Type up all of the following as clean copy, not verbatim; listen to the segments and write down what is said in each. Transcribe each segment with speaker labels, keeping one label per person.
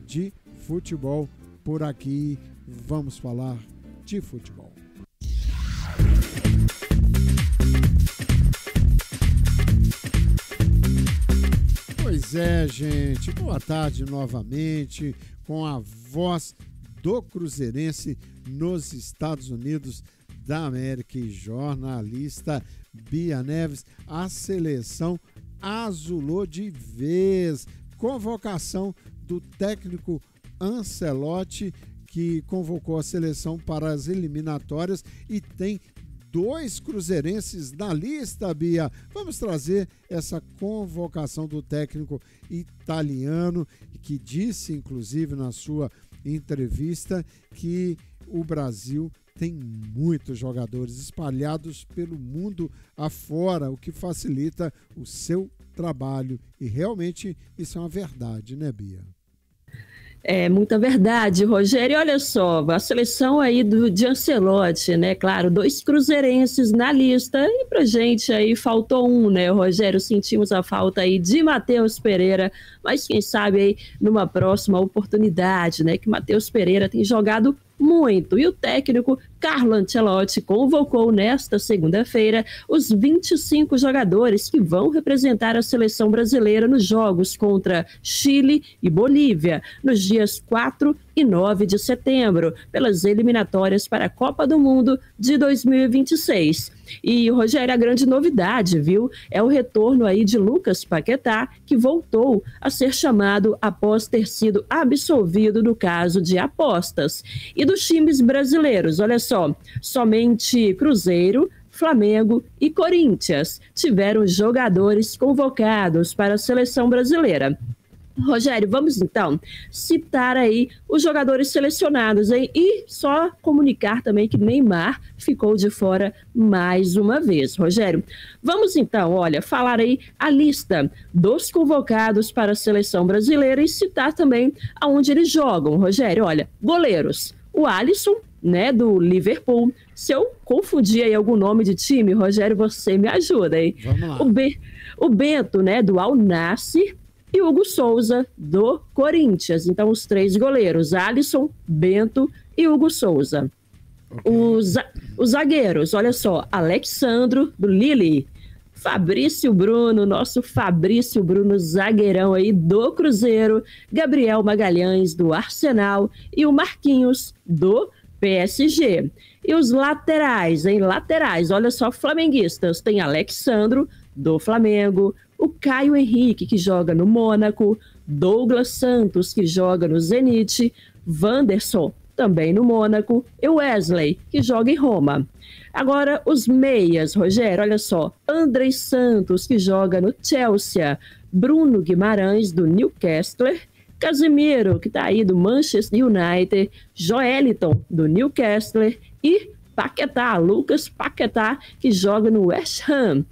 Speaker 1: de futebol por aqui. Vamos falar de futebol. Pois é, gente, boa tarde novamente com a voz do cruzeirense nos Estados Unidos da América e jornalista Bia Neves. A seleção azulou de vez. Convocação do técnico Ancelotti, que convocou a seleção para as eliminatórias e tem 2 cruzeirenses na lista, Bia. Vamos trazer essa convocação do técnico italiano, que disse, inclusive, na sua entrevista, que o Brasil tem muitos jogadores espalhados pelo mundo afora, o que facilita o seu trabalho. E realmente isso é uma verdade, né, Bia?
Speaker 2: É muita verdade, Rogério. E olha só, a seleção aí de Ancelotti, né? Claro, 2 cruzeirenses na lista. E pra gente aí faltou um, né, Rogério? Sentimos a falta aí de Matheus Pereira, mas quem sabe aí numa próxima oportunidade, né? Que Matheus Pereira tem jogado muito. E o técnico Carlo Ancelotti convocou nesta segunda-feira os 25 jogadores que vão representar a seleção brasileira nos jogos contra Chile e Bolívia, nos dias 4 e 9 de setembro, pelas eliminatórias para a Copa do Mundo de 2026. E, Rogério, a grande novidade, viu, é o retorno aí de Lucas Paquetá, que voltou a ser chamado após ter sido absolvido no caso de apostas. E dos times brasileiros, olha só, somente Cruzeiro, Flamengo e Corinthians tiveram jogadores convocados para a seleção brasileira. Rogério, vamos então citar aí os jogadores selecionados, hein? E só comunicar também que Neymar ficou de fora mais uma vez. Rogério, vamos então, olha, falar aí a lista dos convocados para a seleção brasileira e citar também aonde eles jogam. Rogério, olha, goleiros, o Alisson, né, do Liverpool. Se eu confundir aí algum nome de time, Rogério, você me ajuda, hein?
Speaker 1: Vamos lá.
Speaker 2: O Bento, né, do Al Nassr, e Hugo Souza, do Corinthians. Então, os 3 goleiros, Alisson, Bento e Hugo Souza. Okay. Os zagueiros, olha só, Alexandro, do Lille, Fabrício Bruno, nosso Fabrício Bruno, zagueirão aí do Cruzeiro, Gabriel Magalhães, do Arsenal, e o Marquinhos, do PSG. E os laterais, hein? Laterais, olha só, flamenguistas, tem Alexandro, do Flamengo, o Caio Henrique, que joga no Mônaco, Douglas Santos, que joga no Zenit, Wanderson, também no Mônaco, e Wesley, que joga em Roma. Agora, os meias, Rogério, olha só, Andrei Santos, que joga no Chelsea, Bruno Guimarães, do Newcastle, Casemiro, que está aí do Manchester United, Joeliton, do Newcastle, e Paquetá, Lucas Paquetá, que joga no West Ham.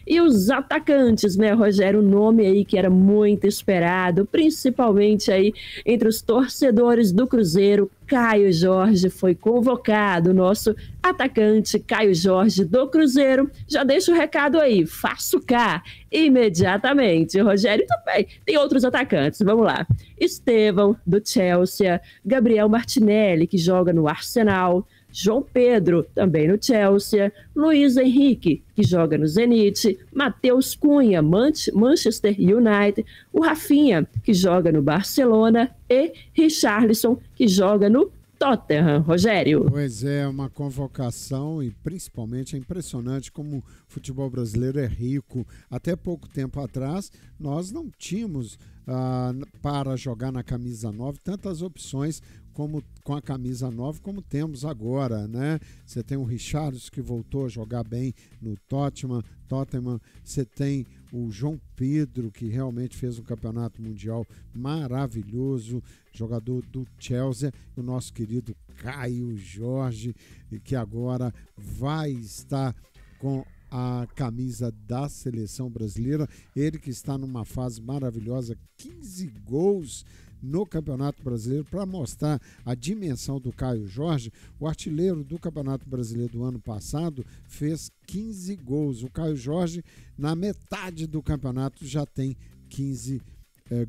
Speaker 2: E os atacantes, né, Rogério, um nome aí que era muito esperado, principalmente aí entre os torcedores do Cruzeiro, Caio Jorge foi convocado, nosso atacante Caio Jorge do Cruzeiro. Já deixa o recado aí, faço cá imediatamente. Rogério também tem outros atacantes, vamos lá. Estevão, do Chelsea, Gabriel Martinelli, que joga no Arsenal, João Pedro, também no Chelsea, Luiz Henrique, que joga no Zenit, Matheus Cunha, Manchester United, o Rafinha, que joga no Barcelona, e Richarlison, que joga no Tottenham. Rogério.
Speaker 1: Pois é, uma convocação e principalmente é impressionante como o futebol brasileiro é rico. Até pouco tempo atrás, nós não tínhamos para jogar na camisa 9 tantas opções como com a camisa 9 como temos agora, né? Você tem o Richarlison, que voltou a jogar bem no Tottenham, você tem o João Pedro, que realmente fez um campeonato mundial maravilhoso, jogador do Chelsea, o nosso querido Caio Jorge, que agora vai estar com a camisa da seleção brasileira, ele que está numa fase maravilhosa, 15 gols no Campeonato Brasileiro, para mostrar a dimensão do Caio Jorge. O artilheiro do Campeonato Brasileiro do ano passado fez 15 gols. O Caio Jorge, na metade do campeonato, já tem 15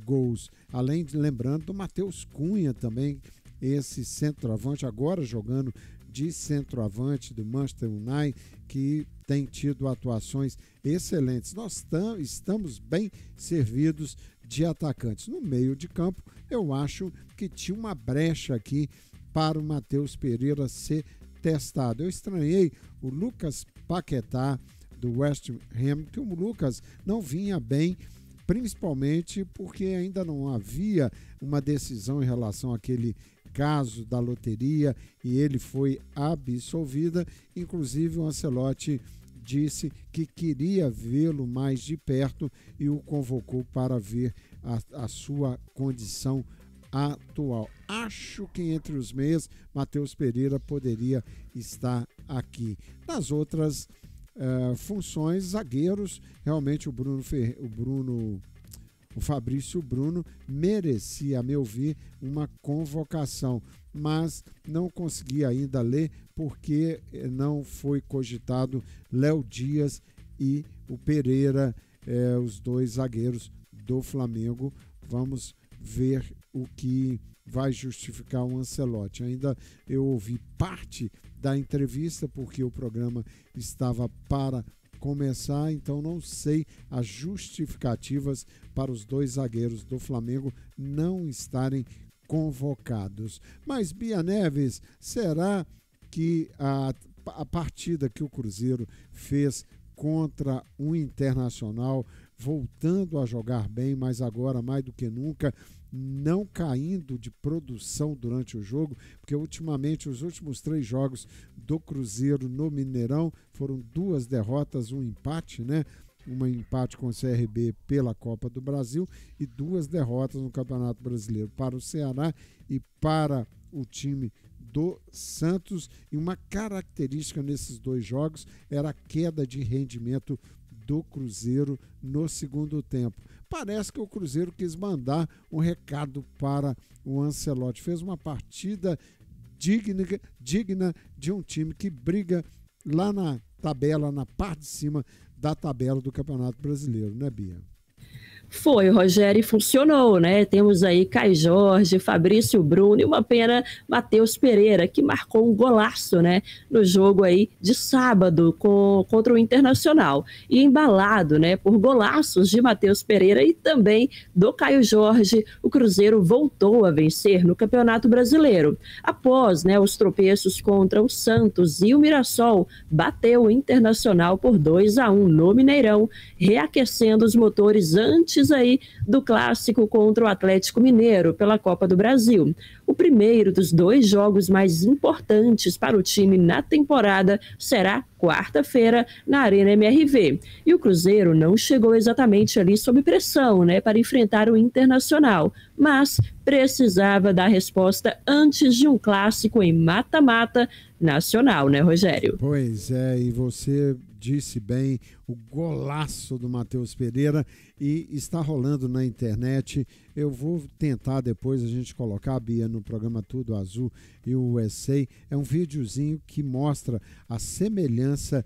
Speaker 1: gols. Além de, lembrando, do Matheus Cunha também, esse centroavante, agora jogando de centroavante do Manchester United, que tem tido atuações excelentes. Nós estamos bem servidos de atacantes. No meio de campo, eu acho que tinha uma brecha aqui para o Matheus Pereira ser testado. Eu estranhei o Lucas Paquetá, do West Ham, que o Lucas não vinha bem, principalmente porque ainda não havia uma decisão em relação àquele caso da loteria e ele foi absolvido. Inclusive o Ancelotti disse que queria vê-lo mais de perto e o convocou para ver a sua condição atual. Acho que entre os meias, Matheus Pereira poderia estar aqui. Nas outras funções, zagueiros, realmente o Fabrício Bruno merecia, a meu ver, uma convocação, mas não consegui ainda ler porque não foi cogitado Léo Dias e o Pereira, os dois zagueiros do Flamengo. Vamos ver o que vai justificar o Ancelotti. Ainda eu ouvi parte da entrevista porque o programa estava para começar, então não sei as justificativas para os dois zagueiros do Flamengo não estarem convocados. Mas, Bia Neves, será que a partida que o Cruzeiro fez contra o Internacional, voltando a jogar bem, mas agora mais do que nunca, não caindo de produção durante o jogo, porque ultimamente os últimos 3 jogos do Cruzeiro no Mineirão foram 2 derrotas, um empate, né? Um empate com o CRB pela Copa do Brasil e 2 derrotas no Campeonato Brasileiro para o Ceará e para o time do Santos. E uma característica nesses 2 jogos era a queda de rendimento do Cruzeiro no segundo tempo. Parece que o Cruzeiro quis mandar um recado para o Ancelotti. Fez uma partida digna de um time que briga lá na tabela, na parte de cima da tabela do Campeonato Brasileiro, né, Bia?
Speaker 2: Foi, Rogério, e funcionou, né? Temos aí Caio Jorge, Fabrício Bruno e uma pena Matheus Pereira, que marcou um golaço, né? No jogo aí de sábado contra o Internacional. E embalado, né? Por golaços de Matheus Pereira e também do Caio Jorge, o Cruzeiro voltou a vencer no Campeonato Brasileiro. Após, né, os tropeços contra o Santos e o Mirassol, bateu o Internacional por 2-1 no Mineirão, reaquecendo os motores antes aí do clássico contra o Atlético Mineiro pela Copa do Brasil. O primeiro dos 2 jogos mais importantes para o time na temporada será quarta-feira na Arena MRV. E o Cruzeiro não chegou exatamente ali sob pressão, né, para enfrentar o Internacional, mas precisava dar resposta antes de um clássico em mata-mata nacional, né, Rogério?
Speaker 1: Pois é, e você disse bem, o golaço do Matheus Pereira, e está rolando na internet. Eu vou tentar depois a gente colocar, Bia, no programa Tudo Azul e o USA. É um videozinho que mostra a semelhança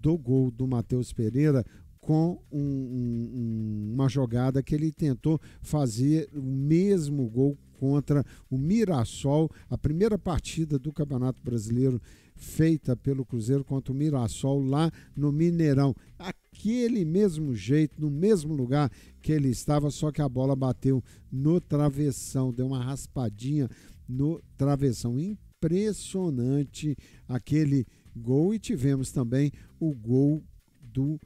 Speaker 1: do gol do Matheus Pereira com uma jogada que ele tentou fazer o mesmo gol contra o Mirassol, a primeira partida do Campeonato Brasileiro feita pelo Cruzeiro contra o Mirassol lá no Mineirão. Aquele mesmo jeito, no mesmo lugar que ele estava, só que a bola bateu no travessão, deu uma raspadinha no travessão. Impressionante aquele gol. E tivemos também o gol do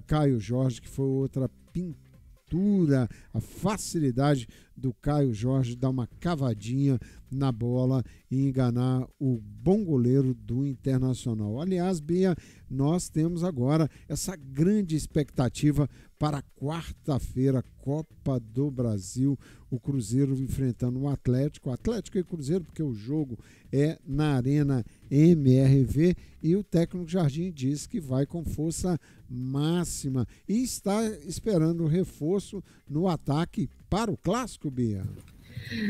Speaker 1: Caio Jorge, que foi outra pintura, a facilidade do Caio Jorge dar uma cavadinha na bola e enganar o bom goleiro do Internacional. Aliás, Bia, nós temos agora essa grande expectativa para quarta-feira, Copa do Brasil, o Cruzeiro enfrentando o Atlético e Cruzeiro, porque o jogo é na Arena MRV, e o técnico Jardim diz que vai com força máxima e está esperando reforço no ataque para o clássico, Bia.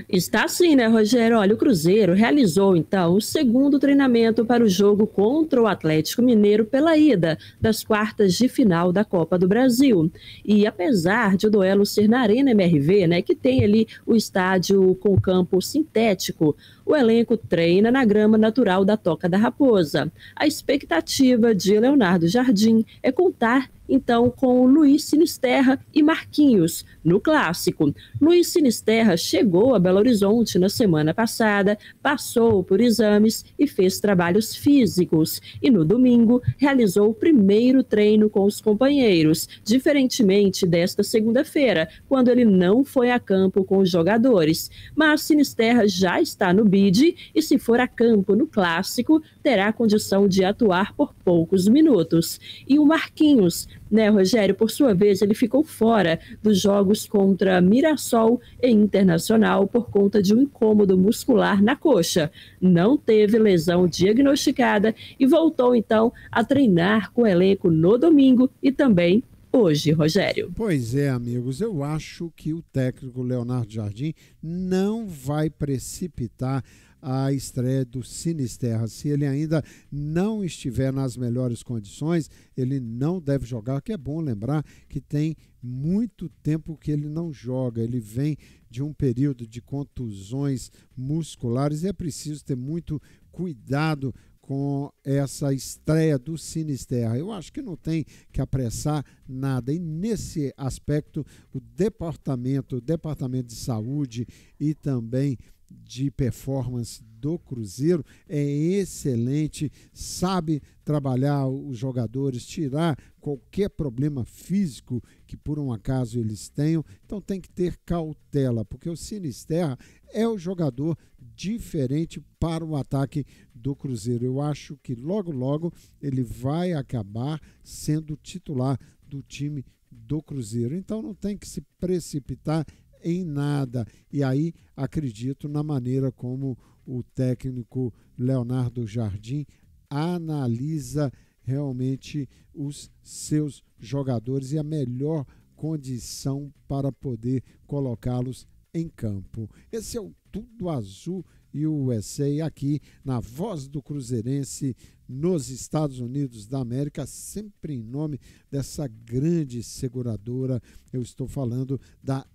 Speaker 2: Está sim, né, Rogério? Olha, o Cruzeiro realizou, então, o segundo treinamento para o jogo contra o Atlético Mineiro pela ida das quartas de final da Copa do Brasil. E apesar de o duelo ser na Arena MRV, né, que tem ali o estádio com campo sintético, o elenco treina na grama natural da Toca da Raposa. A expectativa de Leonardo Jardim é contar então com Luiz Sinisterra e Marquinhos no clássico. Luiz Sinisterra chegou a Belo Horizonte na semana passada, passou por exames e fez trabalhos físicos. E no domingo realizou o primeiro treino com os companheiros, diferentemente desta segunda-feira, quando ele não foi a campo com os jogadores. Mas Sinisterra já está no bid e, se for a campo no clássico, terá condição de atuar por poucos minutos. E o Marquinhos, né, Rogério, por sua vez, ele ficou fora dos jogos contra Mirassol e Internacional por conta de um incômodo muscular na coxa. Não teve lesão diagnosticada e voltou, então, a treinar com o elenco no domingo e também hoje, Rogério.
Speaker 1: Pois é, amigos, eu acho que o técnico Leonardo Jardim não vai precipitar a estreia do Sinisterra. Se ele ainda não estiver nas melhores condições, ele não deve jogar, que é bom lembrar que tem muito tempo que ele não joga. Ele vem de um período de contusões musculares e é preciso ter muito cuidado com essa estreia do Sinisterra. Eu acho que não tem que apressar nada. E nesse aspecto, o departamento de saúde e também de performance do Cruzeiro é excelente, sabe trabalhar os jogadores, tirar qualquer problema físico que por um acaso eles tenham. Então tem que ter cautela, porque o Sinisterra é o jogador diferente para o ataque do Cruzeiro. Eu acho que logo ele vai acabar sendo titular do time do Cruzeiro. Então não tem que se precipitar em nada. E aí acredito na maneira como o técnico Leonardo Jardim analisa realmente os seus jogadores e a melhor condição para poder colocá-los em campo. Esse é o Tudo Azul e o USA aqui na Voz do Cruzeirense nos Estados Unidos da América, sempre em nome dessa grande seguradora. Eu estou falando da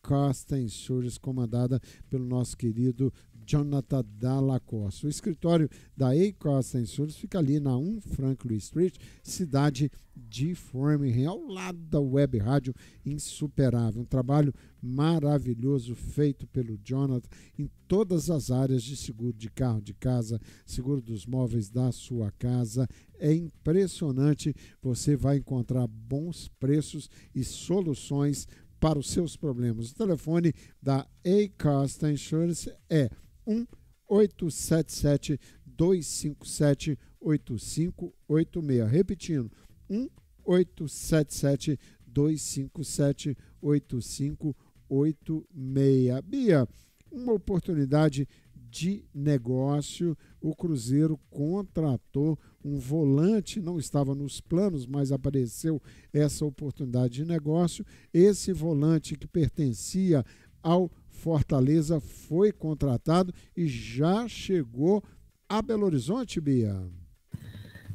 Speaker 1: Acosta Insurance, comandada pelo nosso querido Jonathan Dalla Costa. O escritório da Acosta Insurance fica ali na 1 Franklin Street, cidade de Framingham, ao lado da Web Rádio Insuperável. Um trabalho maravilhoso feito pelo Jonathan em todas as áreas de seguro de carro, de casa, seguro dos móveis da sua casa. É impressionante, você vai encontrar bons preços e soluções para os seus problemas. O telefone da Acosta Insurance é 1-877-257-8586. Repetindo, 1-877-257-8586. Bia, uma oportunidade de negócio. O Cruzeiro contratou um volante, não estava nos planos, mas apareceu essa oportunidade de negócio. Esse volante que pertencia ao Fortaleza foi contratado e já chegou a Belo Horizonte, Bia.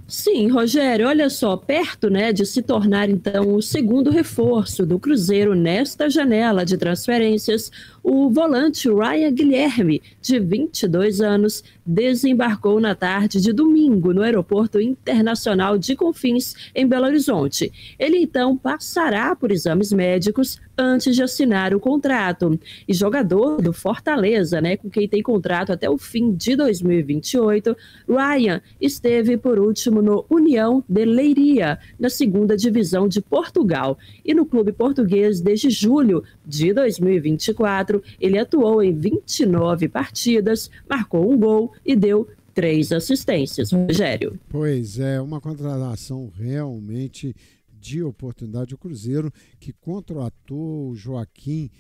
Speaker 2: Sim, Rogério, olha só, perto, né, de se tornar então o segundo reforço do Cruzeiro nesta janela de transferências, o volante Ryan Guilherme, de 22 anos, desembarcou na tarde de domingo no Aeroporto Internacional de Confins, em Belo Horizonte. Ele então passará por exames médicos antes de assinar o contrato. E jogador do Fortaleza, né, com quem tem contrato até o fim de 2028, Ryan esteve por último no União de Leiria, na segunda divisão de Portugal. E no clube português desde julho de 2024, ele atuou em 29 partidas, marcou um gol e deu 3 assistências. Rogério.
Speaker 1: Pois é, uma contratação realmente de oportunidade. O Cruzeiro que contratou o Joaquim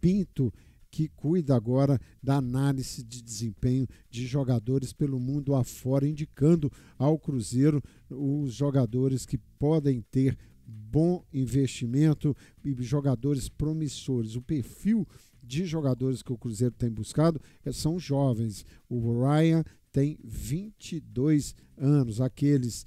Speaker 1: Pinto, que cuida agora da análise de desempenho de jogadores pelo mundo afora, indicando ao Cruzeiro os jogadores que podem ter bom investimento e jogadores promissores. O perfil de jogadores que o Cruzeiro tem buscado são jovens. O Ryan tem 22 anos. Aqueles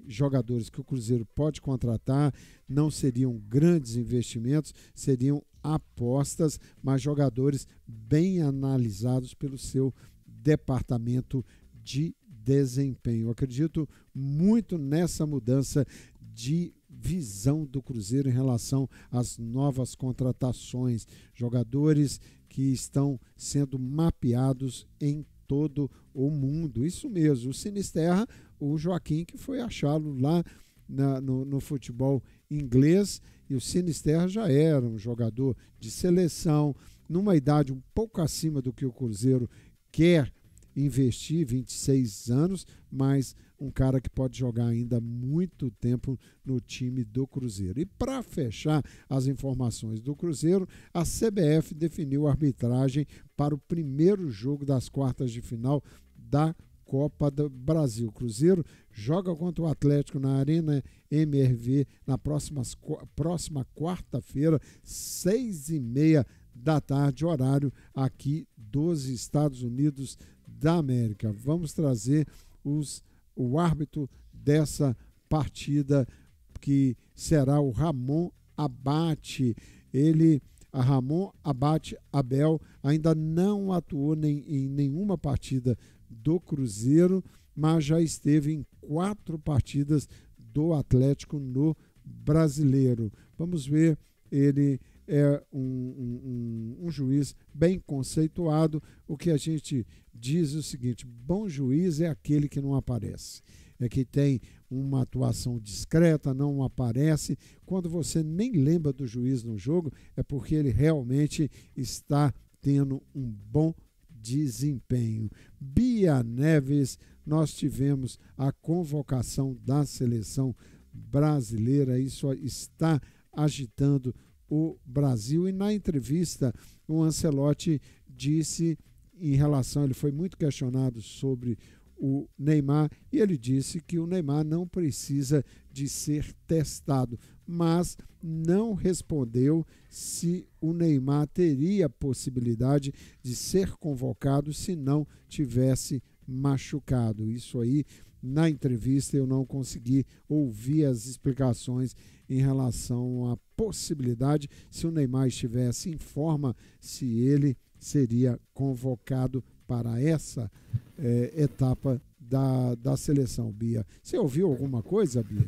Speaker 1: jogadores que o Cruzeiro pode contratar não seriam grandes investimentos, seriam apostas, mas jogadores bem analisados pelo seu departamento de desempenho. Eu acredito muito nessa mudança de visão do Cruzeiro em relação às novas contratações, jogadores que estão sendo mapeados em todo o mundo. Isso mesmo, o Sinisterra, o Joaquim que foi achá-lo lá no futebol inglês, e o Sinisterra já era um jogador de seleção, numa idade um pouco acima do que o Cruzeiro quer investir, 26 anos, mas um cara que pode jogar ainda muito tempo no time do Cruzeiro. E para fechar as informações do Cruzeiro, a CBF definiu a arbitragem para o primeiro jogo das quartas de final da Copa do Brasil. O Cruzeiro joga contra o Atlético na Arena MRV na próxima quarta-feira, 6h30 da tarde, horário aqui dos Estados Unidos da América. Vamos trazer o árbitro dessa partida, que será o Ramon Abate. Ramon Abate Abel ainda não atuou em nenhuma partida do Cruzeiro, mas já esteve em 4 partidas do Atlético no Brasileiro. Vamos ver, ele é um juiz bem conceituado. O que a gente diz é o seguinte: bom juiz é aquele que não aparece, é que tem uma atuação discreta, não aparece. Quando você nem lembra do juiz no jogo, é porque ele realmente está tendo um bom desempenho. Bia Neves, nós tivemos a convocação da seleção brasileira, isso está agitando o Brasil, e na entrevista o Ancelotti disse em relação, ele foi muito questionado sobre o Neymar, e ele disse que o Neymar não precisa de ser testado, mas não respondeu se o Neymar teria a possibilidade de ser convocado se não tivesse machucado. Isso aí, na entrevista, eu não consegui ouvir as explicações em relação à possibilidade, se o Neymar estivesse em forma, se ele seria convocado para essa etapa da seleção, Bia. Você ouviu alguma coisa, Bia?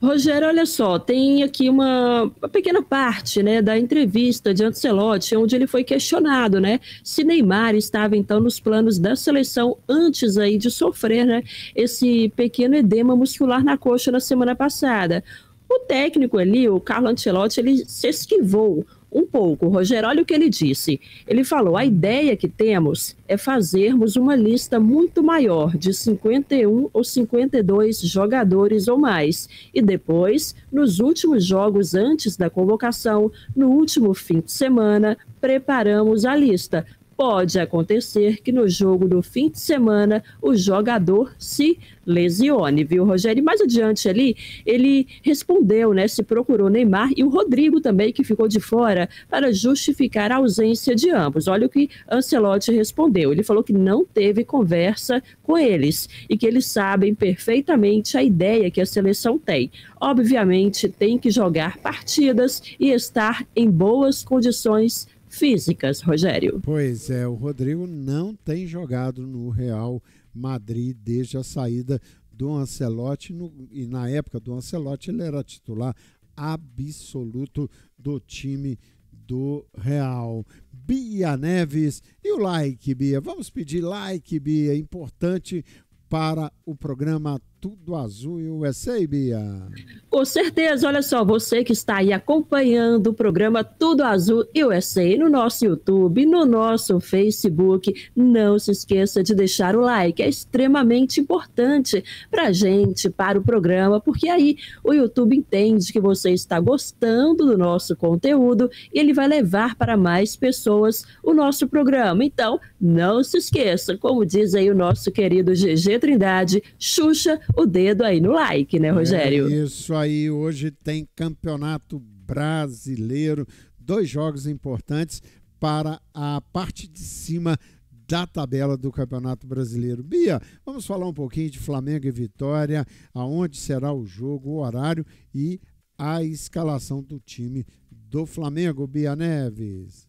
Speaker 2: Rogério, olha só, tem aqui uma pequena parte, né, da entrevista de Ancelotti, onde ele foi questionado, né, se Neymar estava então nos planos da seleção antes aí de sofrer, né, esse pequeno edema muscular na coxa na semana passada. O técnico ali, o Carlo Ancelotti, ele se esquivou um pouco. Rogério, olha o que ele disse. Ele falou: a ideia que temos é fazermos uma lista muito maior, de 51 ou 52 jogadores ou mais. E depois, nos últimos jogos antes da convocação, no último fim de semana, preparamos a lista. Pode acontecer que no jogo do fim de semana o jogador se lesione, viu, Rogério? E mais adiante ali, ele respondeu, né, se procurou Neymar e o Rodrigo também, que ficou de fora, para justificar a ausência de ambos. Olha o que Ancelotti respondeu. Ele falou que não teve conversa com eles e que eles sabem perfeitamente a ideia que a seleção tem. Obviamente, tem que jogar partidas e estar em boas condições físicas, Rogério.
Speaker 1: Pois é, o Rodrigo não tem jogado no Real Madrid desde a saída do Ancelotti, e na época do Ancelotti ele era titular absoluto do time do Real. Bia Neves, e o like, Bia? Vamos pedir like, Bia, importante para o programa Tudo Azul e USA, Bia.
Speaker 2: Com certeza, olha só, você que está aí acompanhando o programa Tudo Azul e USA no nosso YouTube, no nosso Facebook, não se esqueça de deixar o like, é extremamente importante para a gente, para o programa, porque aí o YouTube entende que você está gostando do nosso conteúdo e ele vai levar para mais pessoas o nosso programa. Então, não se esqueça, como diz aí o nosso querido GG Trindade, Xuxa o dedo aí no like, né, Rogério?
Speaker 1: É isso aí, hoje tem Campeonato Brasileiro, 2 jogos importantes para a parte de cima da tabela do Campeonato Brasileiro. Bia, vamos falar um pouquinho de Flamengo e Vitória, aonde será o jogo, o horário e a escalação do time do Flamengo. Bia Neves.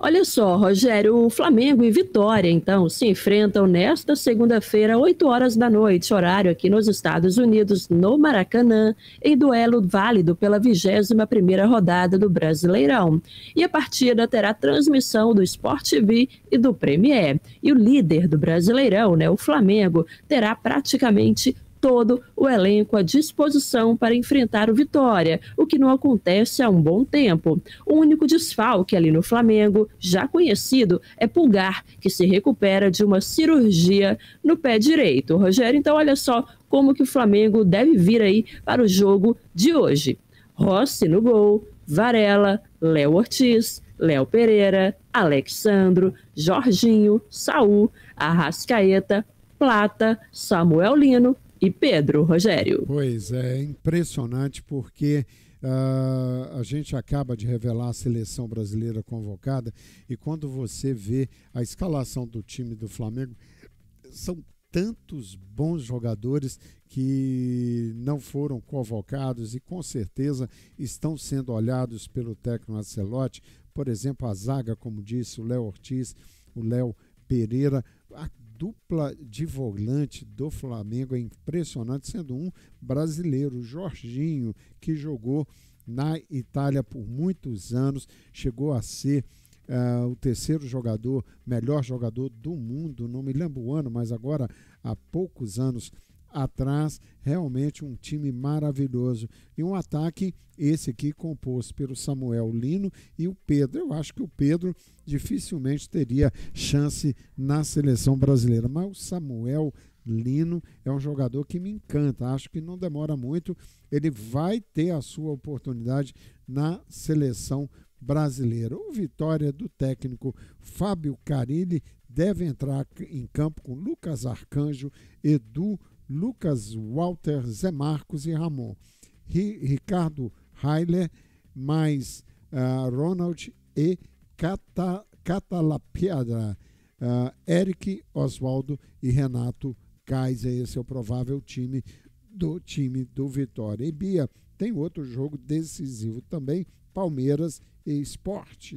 Speaker 2: Olha só, Rogério, o Flamengo e Vitória, então, se enfrentam nesta segunda-feira, 8 horas da noite, horário aqui nos Estados Unidos, no Maracanã, em duelo válido pela 21ª rodada do Brasileirão. E a partida terá transmissão do Sport TV e do Premier. E o líder do Brasileirão, o Flamengo, terá praticamente todo o elenco à disposição para enfrentar o Vitória, o que não acontece há um bom tempo. O único desfalque ali no Flamengo, já conhecido, é Pulgar, que se recupera de uma cirurgia no pé direito. Rogério, então olha só como que o Flamengo deve vir aí para o jogo de hoje. Rossi no gol, Varela, Léo Ortiz, Léo Pereira, Alexandro, Jorginho, Saul, Arrascaeta, Plata, Samuel Lino e Pedro, Rogério.
Speaker 1: Pois é, impressionante porque a gente acaba de revelar a seleção brasileira convocada e quando você vê a escalação do time do Flamengo, são tantos bons jogadores que não foram convocados e com certeza estão sendo olhados pelo técnico Ancelotti. Por exemplo, a zaga, como disse, o Léo Ortiz, o Léo Pereira, a dupla de volante do Flamengo é impressionante, sendo um brasileiro, o Jorginho, que jogou na Itália por muitos anos, chegou a ser o terceiro jogador, melhor jogador do mundo, não me lembro o ano, mas agora há poucos anos atrás, realmente um time maravilhoso. E um ataque, esse aqui, composto pelo Samuel Lino e o Pedro. Eu acho que o Pedro dificilmente teria chance na seleção brasileira, mas o Samuel Lino é um jogador que me encanta. Acho que não demora muito, ele vai ter a sua oportunidade na seleção brasileira. O Vitória do técnico Fábio Carille deve entrar em campo com Lucas Arcanjo, Edu, Lucas Walter, Zé Marcos e Ramon. Ricardo Heiler, mais Ronald e Catalapiadra, Eric Oswaldo e Renato Kaiser. Esse é o provável time do Vitória. E Bia, tem outro jogo decisivo também, Palmeiras e Sport.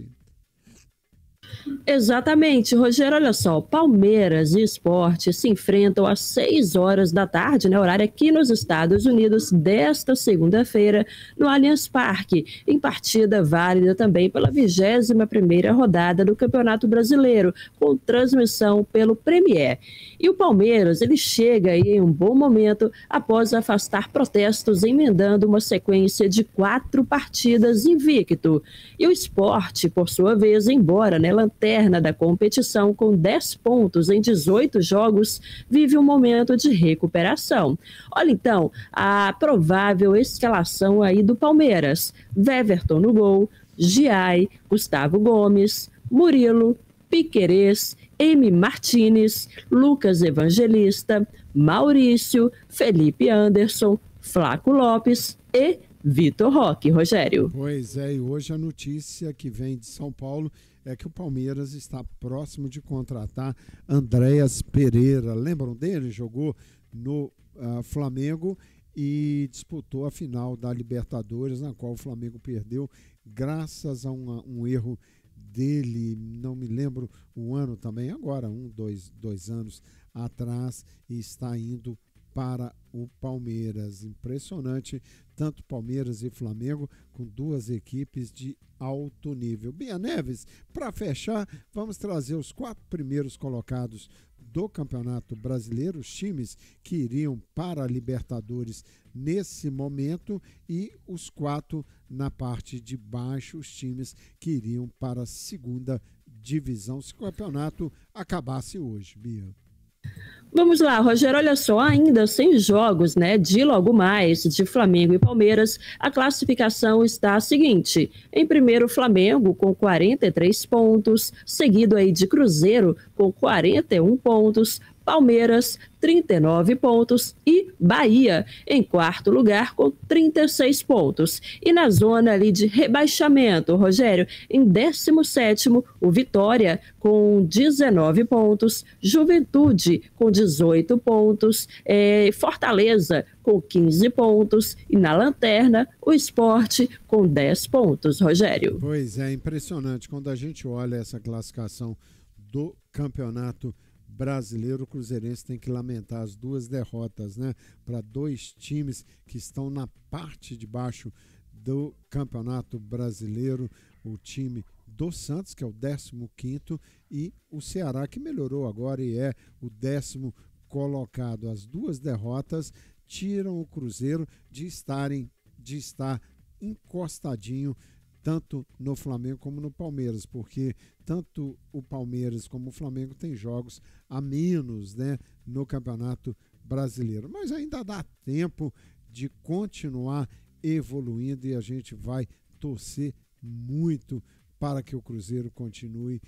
Speaker 2: Exatamente, Rogério, olha só, Palmeiras e Sport se enfrentam às 6 horas da tarde, horário aqui nos Estados Unidos, desta segunda-feira, no Allianz Parque, em partida válida também pela 21ª rodada do Campeonato Brasileiro, com transmissão pelo Premier. E o Palmeiras, ele chega aí em um bom momento após afastar protestos, emendando uma sequência de 4 partidas invicto. E o Sport, por sua vez, embora lanterna da competição com 10 pontos em 18 jogos, vive um momento de recuperação. Olha então a provável escalação aí do Palmeiras: Weverton no gol, Giai, Gustavo Gomes, Murilo, Piquerez, M. Martínez, Lucas Evangelista, Maurício, Felipe Anderson, Flaco Lopes e Vitor Roque. Rogério.
Speaker 1: Pois é, e hoje a notícia que vem de São Paulo é que o Palmeiras está próximo de contratar Andréas Pereira. Lembram dele? Jogou no Flamengo e disputou a final da Libertadores, na qual o Flamengo perdeu graças a um erro dele, não me lembro o ano também, agora dois anos atrás, e está indo para o Palmeiras. Impressionante, tanto Palmeiras e Flamengo, com 2 equipes de alto nível. Bia Neves, para fechar, vamos trazer os 4 primeiros colocados do Campeonato Brasileiro, os times que iriam para a Libertadores nesse momento, e os 4 na parte de baixo, os times que iriam para a segunda divisão, se o campeonato acabasse hoje, Bia.
Speaker 2: Vamos lá, Rogério, olha só, ainda sem jogos, de logo mais, de Flamengo e Palmeiras, a classificação está a seguinte: em primeiro, Flamengo com 43 pontos, seguido aí de Cruzeiro com 41 pontos, Palmeiras, 39 pontos, e Bahia, em quarto lugar, com 36 pontos. E na zona ali de rebaixamento, Rogério, em 17º, o Vitória, com 19 pontos, Juventude, com 18 pontos, Fortaleza, com 15 pontos, e na lanterna, o Sport, com 10 pontos, Rogério.
Speaker 1: Pois é, impressionante. Quando a gente olha essa classificação do Campeonato Brasileiro, o Cruzeirense tem que lamentar as 2 derrotas, né, para 2 times que estão na parte de baixo do Campeonato Brasileiro, o time do Santos, que é o 15º, e o Ceará, que melhorou agora e é o 10º colocado. As 2 derrotas tiram o Cruzeiro de estar encostadinho tanto no Flamengo como no Palmeiras, porque tanto o Palmeiras como o Flamengo têm jogos a menos, né, no Campeonato Brasileiro. Mas ainda dá tempo de continuar evoluindo e a gente vai torcer muito para que o Cruzeiro continue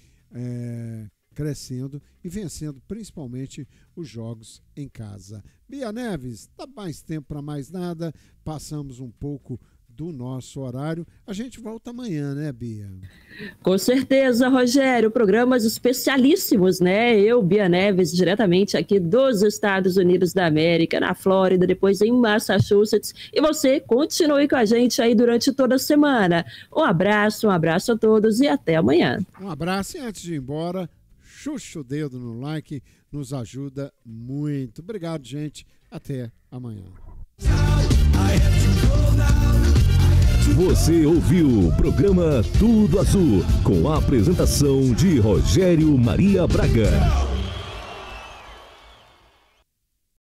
Speaker 1: crescendo e vencendo principalmente os jogos em casa. Bia Neves, dá mais tempo para mais nada, passamos um pouco do nosso horário. A gente volta amanhã, né, Bia?
Speaker 2: Com certeza, Rogério. Programas especialíssimos, né? Eu, Bia Neves, diretamente aqui dos Estados Unidos da América, na Flórida, depois em Massachusetts. E você continue com a gente aí durante toda a semana. Um abraço a todos e até amanhã.
Speaker 1: Um abraço e antes de ir embora, chucha o dedo no like, nos ajuda muito. Obrigado, gente. Até amanhã.
Speaker 3: Você ouviu o programa Tudo Azul, com a apresentação de Rogério Maria Braga.